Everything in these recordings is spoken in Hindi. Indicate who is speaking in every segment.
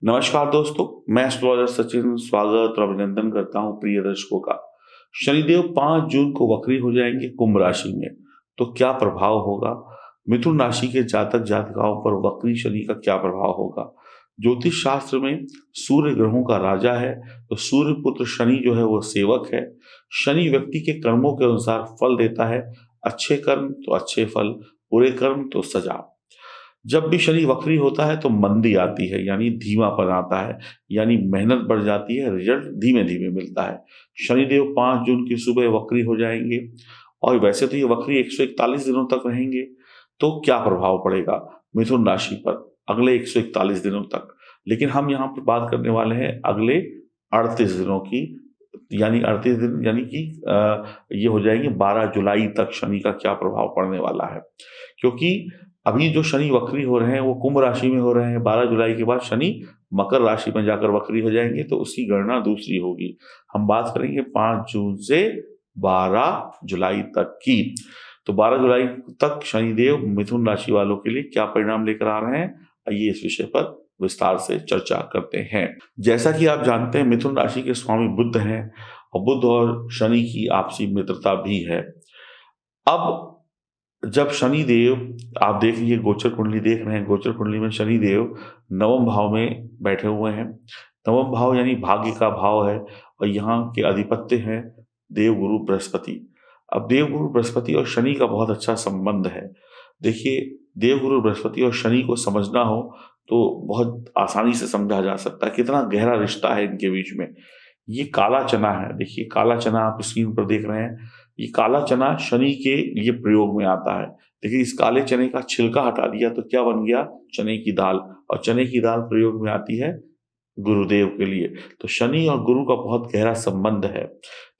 Speaker 1: नमस्कार दोस्तों, मैं एस्ट्रोलॉजर सचिन स्वागत और अभिनंदन करता हूं प्रिय दर्शकों का। शनिदेव 5 जून को वक्री हो जाएंगे कुंभ राशि में, तो क्या प्रभाव होगा? मिथुन राशि के जातक जातिकाओं पर वक्री शनि का क्या प्रभाव होगा? ज्योतिष शास्त्र में सूर्य ग्रहों का राजा है, तो सूर्य पुत्र शनि जो है वो सेवक है। शनि व्यक्ति के कर्मों के अनुसार फल देता है, अच्छे कर्म तो अच्छे फल, बुरे कर्म तो सजा। जब भी शनि वक्री होता है तो मंदी आती है, यानी धीमापन आता है, यानी मेहनत बढ़ जाती है, रिजल्ट धीमे धीमे मिलता है। शनिदेव 5 जून की सुबह वक्री हो जाएंगे और वैसे तो ये वक्री 141 दिनों तक रहेंगे। तो क्या प्रभाव पड़ेगा मिथुन राशि पर अगले 141 दिनों तक? लेकिन हम यहाँ पर बात करने वाले हैं अगले 38 दिनों की, यानी 38 दिन यानी कि ये हो जाएंगे 12 जुलाई तक शनि का क्या प्रभाव पड़ने वाला है। क्योंकि अभी जो शनि वक्री हो रहे हैं वो कुंभ राशि में हो रहे हैं। 12 जुलाई के बाद शनि मकर राशि में जाकर वक्री हो जाएंगे, तो उसकी गणना दूसरी होगी। हम बात करेंगे 5 जून से 12 जुलाई तक की। तो 12 जुलाई तक शनिदेव मिथुन राशि वालों के लिए क्या परिणाम लेकर आ रहे हैं, आइए इस विषय पर विस्तार से चर्चा करते हैं। जैसा कि आप जानते हैं मिथुन राशि के स्वामी बुध हैं और बुध और शनि की आपसी मित्रता भी है। अब जब शनि देव, आप देख लीजिए गोचर कुंडली देख रहे हैं, गोचर कुंडली में शनि देव नवम भाव में बैठे हुए हैं। नवम भाव यानी भाग्य का भाव है और यहाँ के अधिपत्य हैं देवगुरु बृहस्पति। अब देवगुरु बृहस्पति और शनि का बहुत अच्छा संबंध है। देखिए, देवगुरु बृहस्पति और शनि को समझना हो तो बहुत आसानी से समझा जा सकता है कितना गहरा रिश्ता है इनके बीच में। ये काला चना है, देखिए काला चना आप स्क्रीन पर देख रहे हैं। ये काला चना शनि के लिए प्रयोग में आता है। देखिए, इस काले चने का छिलका हटा दिया तो क्या बन गया? चने की दाल। और चने की दाल प्रयोग में आती है गुरुदेव के लिए। तो शनि और गुरु का बहुत गहरा संबंध है।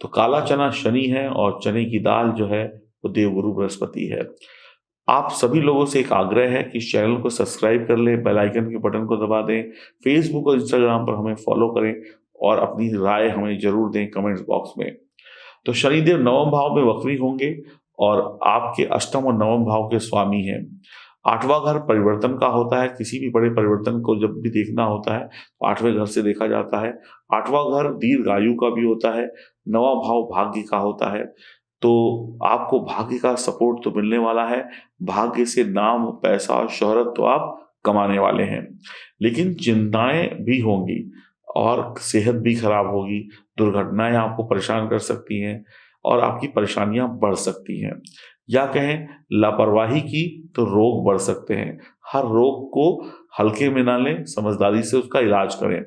Speaker 1: तो काला चना शनि है और चने की दाल जो है वो देवगुरु बृहस्पति है। आप सभी लोगों से एक आग्रह है कि इस चैनल को सब्सक्राइब कर लें, बेल आइकन के बटन को दबा दें, फेसबुक और इंस्टाग्राम पर हमें फॉलो करें और अपनी राय हमें जरूर दें कमेंट्स बॉक्स में। तो शनिदेव नवम भाव में वक्री होंगे और आपके अष्टम और नवम भाव के स्वामी हैं। 8वां घर परिवर्तन का होता है। किसी भी बड़े परिवर्तन को जब भी देखना होता है तो 8वें घर से देखा जाता है। 8वां घर दीर्घायु का भी होता है। 9वां भाव भाग्य का होता है। तो आपको भाग्य का सपोर्ट तो मिलने वाला है। भाग्य से नाम, पैसा और शोहरत तो आप कमाने वाले हैं, लेकिन चिंताएं भी होंगी और सेहत भी खराब होगी। दुर्घटनाएं आपको परेशान कर सकती हैं और आपकी परेशानियां बढ़ सकती हैं, या कहें लापरवाही की तो रोग बढ़ सकते हैं। हर रोग को हल्के में ना लें, समझदारी से उसका इलाज करें।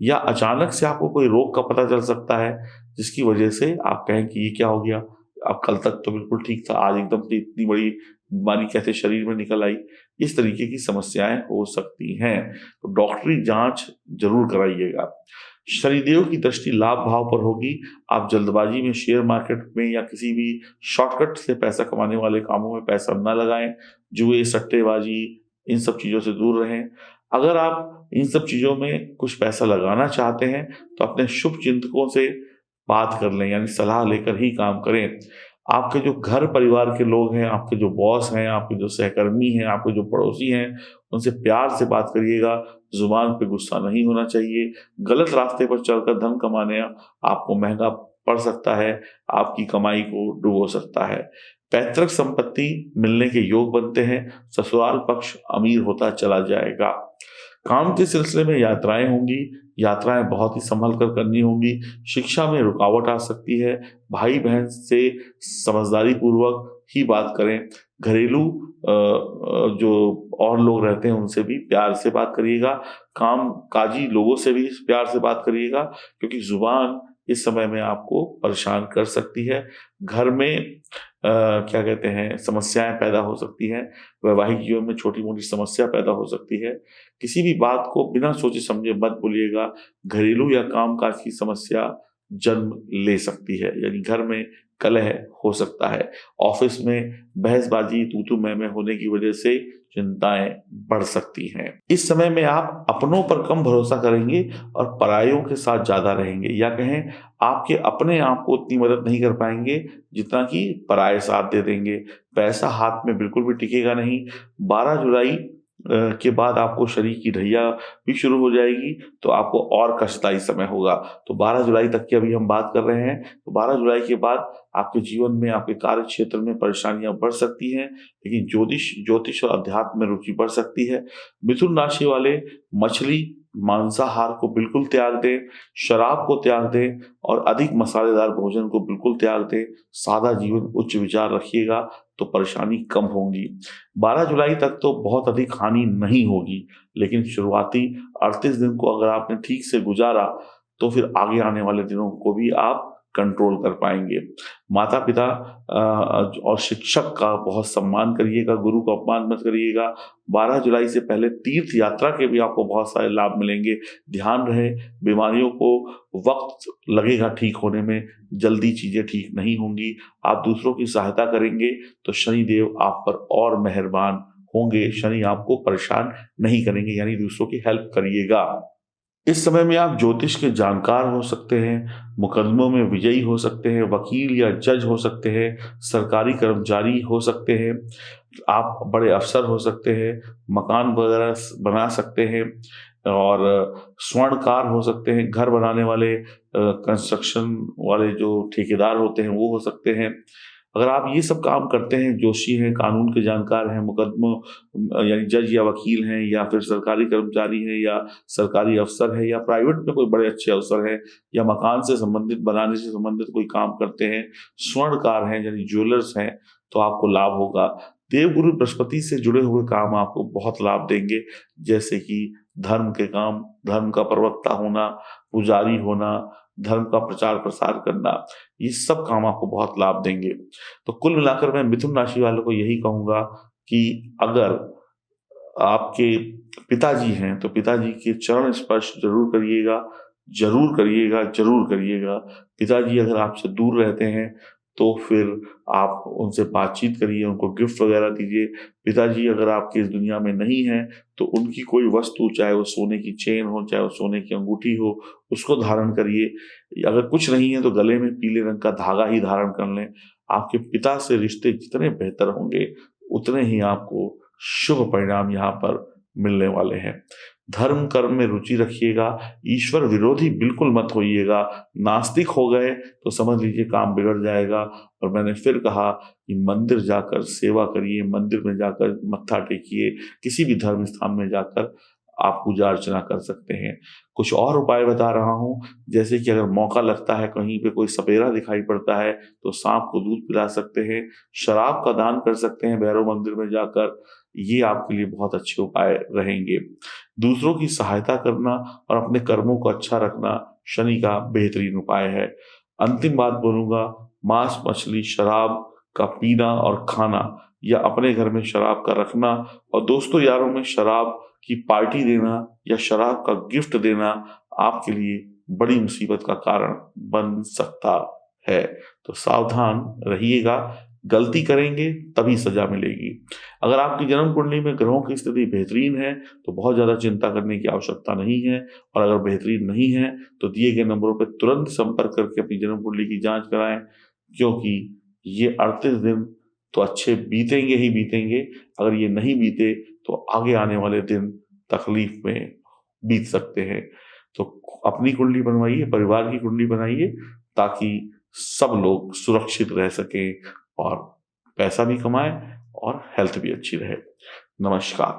Speaker 1: या अचानक से आपको कोई रोग का पता चल सकता है जिसकी वजह से आप कहें कि ये क्या हो गया, अब कल तक तो बिल्कुल ठीक था, आज एकदम से इतनी बड़ी बीमारी कैसे शरीर में निकल आई। इस तरीके की समस्याएं हो सकती हैं, तो डॉक्टरी जांच जरूर कराइएगा। शनिदेव की दृष्टि लाभ भाव पर होगी। आप जल्दबाजी में शेयर मार्केट में या किसी भी शॉर्टकट से पैसा कमाने वाले कामों में पैसा न लगाएं। जुए, सट्टेबाजी, इन सब चीजों से दूर रहें। अगर आप इन सब चीजों में कुछ पैसा लगाना चाहते हैं तो अपने शुभ चिंतकों से बात कर लें, यानी सलाह लेकर ही काम करें। आपके जो घर परिवार के लोग हैं, आपके जो बॉस हैं, आपके जो सहकर्मी हैं, आपके जो पड़ोसी हैं, उनसे प्यार से बात करिएगा। जुबान पे गुस्सा नहीं होना चाहिए। गलत रास्ते पर चलकर धन कमाने आपको महंगा पड़ सकता है, आपकी कमाई को डुबो सकता है। पैतृक संपत्ति मिलने के योग बनते हैं। ससुराल पक्ष अमीर होता चला जाएगा। काम के सिलसिले में यात्राएं होंगी। यात्राएं बहुत ही संभल कर करनी होंगी। शिक्षा में रुकावट आ सकती है। भाई बहन से समझदारी पूर्वक ही बात करें। घरेलू जो और लोग रहते हैं उनसे भी प्यार से बात करिएगा। काम काजी लोगों से भी प्यार से बात करिएगा, क्योंकि जुबान इस समय में आपको परेशान कर सकती है। घर में क्या कहते हैं, समस्याएं पैदा हो सकती हैं। वैवाहिक जीवन में छोटी मोटी समस्या पैदा हो सकती है। किसी भी बात को बिना सोचे समझे मत बोलिएगा। घरेलू या कामकाज की समस्या जन्म ले सकती है, यानी घर में कलह हो सकता है। ऑफिस में बहसबाजी, तू मैं होने की वजह से चिंताएं बढ़ सकती हैं। इस समय में आप अपनों पर कम भरोसा करेंगे और परायों के साथ ज्यादा रहेंगे, या कहें आपके अपने आप को उतनी मदद नहीं कर पाएंगे जितना कि पराये साथ दे देंगे। पैसा हाथ में बिल्कुल भी टिकेगा नहीं। 12 जुलाई के बाद आपको शनि की ढैया भी शुरू हो जाएगी, तो आपको और कष्टदायी समय होगा। तो 12 जुलाई तक की अभी हम बात कर रहे हैं, तो 12 जुलाई के बाद आपके जीवन में, आपके कार्य क्षेत्र में परेशानियां बढ़ सकती हैं, लेकिन ज्योतिष और अध्यात्म में रुचि बढ़ सकती है। मिथुन राशि वाले मछली, मांसाहार को बिल्कुल त्याग दें, शराब को त्याग दें और अधिक मसालेदार भोजन को बिल्कुल त्याग दें। सादा जीवन, उच्च विचार रखिएगा तो परेशानी कम होंगी। 12 जुलाई तक तो बहुत अधिक हानि नहीं होगी, लेकिन शुरुआती 38 दिन को अगर आपने ठीक से गुजारा तो फिर आगे आने वाले दिनों को भी आप कंट्रोल कर पाएंगे। माता पिता और शिक्षक का बहुत सम्मान करिएगा, गुरु का अपमान मत करिएगा। 12 जुलाई से पहले तीर्थ यात्रा के भी आपको बहुत सारे लाभ मिलेंगे। ध्यान रहे, बीमारियों को वक्त लगेगा ठीक होने में, जल्दी चीजें ठीक नहीं होंगी। आप दूसरों की सहायता करेंगे तो शनिदेव आप पर और मेहरबान होंगे। शनि आपको परेशान नहीं करेंगे, यानी दूसरों की हेल्प करिएगा। इस समय में आप ज्योतिष के जानकार हो सकते हैं, मुकदमों में विजयी हो सकते हैं, वकील या जज हो सकते हैं, सरकारी कर्मचारी हो सकते हैं, आप बड़े अफसर हो सकते हैं, मकान वगैरह बना सकते हैं और स्वर्णकार हो सकते हैं, घर बनाने वाले कंस्ट्रक्शन वाले जो ठेकेदार होते हैं वो हो सकते हैं। अगर आप ये सब काम करते हैं, जोशी हैं, कानून के जानकार हैं, मुकदमों यानी जज या वकील हैं, या फिर सरकारी कर्मचारी हैं, या सरकारी अफसर है, या प्राइवेट में कोई बड़े अच्छे अफसर हैं, या मकान से संबंधित, बनाने से संबंधित कोई काम करते हैं, स्वर्णकार हैं यानी ज्वेलर्स हैं, तो आपको लाभ होगा। देवगुरु बृहस्पति से जुड़े हुए काम आपको बहुत लाभ देंगे, जैसे कि धर्म के काम, धर्म का प्रवक्ता होना, पुजारी होना, धर्म का प्रचार प्रसार करना, ये सब काम आपको बहुत लाभ देंगे। तो कुल मिलाकर मैं मिथुन राशि वालों को यही कहूंगा कि अगर आपके पिताजी हैं तो पिताजी के चरण स्पर्श जरूर करिएगा, जरूर करिएगा, जरूर करिएगा। पिताजी अगर आपसे दूर रहते हैं तो फिर आप उनसे बातचीत करिए, उनको गिफ्ट वगैरह दीजिए। पिताजी अगर आपकी इस दुनिया में नहीं है तो उनकी कोई वस्तु, चाहे वो सोने की चेन हो, चाहे वो सोने की अंगूठी हो, उसको धारण करिए। अगर कुछ नहीं है तो गले में पीले रंग का धागा ही धारण कर लें। आपके पिता से रिश्ते जितने बेहतर होंगे उतने ही आपको शुभ परिणाम यहाँ पर मिलने वाले हैं। धर्म कर्म में रुचि रखिएगा, ईश्वर विरोधी बिल्कुल मत होइएगा। नास्तिक हो गए तो समझ लीजिए काम बिगड़ जाएगा। और मैंने फिर कहा कि मंदिर जाकर सेवा करिए, मंदिर में जाकर मत्था टेकिए, किसी भी धर्म स्थान में जाकर आप पूजा अर्चना कर सकते हैं। कुछ और उपाय बता रहा हूं, जैसे कि अगर मौका लगता है, कहीं पे कोई सपेरा दिखाई पड़ता है तो सांप को दूध पिला सकते हैं, शराब का दान कर सकते हैं भैरव मंदिर में जाकर। ये आपके लिए बहुत अच्छे उपाय रहेंगे। दूसरों की सहायता करना और अपने कर्मों को अच्छा रखना शनि का बेहतरीन उपाय है। अंतिम बात बोलूंगा, मांस मछली शराब का पीना और खाना, या अपने घर में शराब का रखना और दोस्तों यारों में शराब की पार्टी देना या शराब का गिफ्ट देना आपके लिए बड़ी मुसीबत का कारण बन सकता है। तो सावधान रहिएगा, गलती करेंगे तभी सजा मिलेगी। अगर आपकी जन्म कुंडली में ग्रहों की स्थिति बेहतरीन है तो बहुत ज्यादा चिंता करने की आवश्यकता नहीं है, और अगर बेहतरीन नहीं है तो दिए गए नंबरों पर तुरंत संपर्क करके अपनी जन्म कुंडली की जांच कराएं, क्योंकि ये 38 दिन तो अच्छे बीतेंगे ही बीतेंगे। अगर ये नहीं बीते तो आगे आने वाले दिन तकलीफ में बीत सकते हैं। तो अपनी कुंडली बनवाइए, परिवार की कुंडली बनाइए, ताकि सब लोग सुरक्षित रह सकें और पैसा भी कमाएं और हेल्थ भी अच्छी रहे। नमस्कार।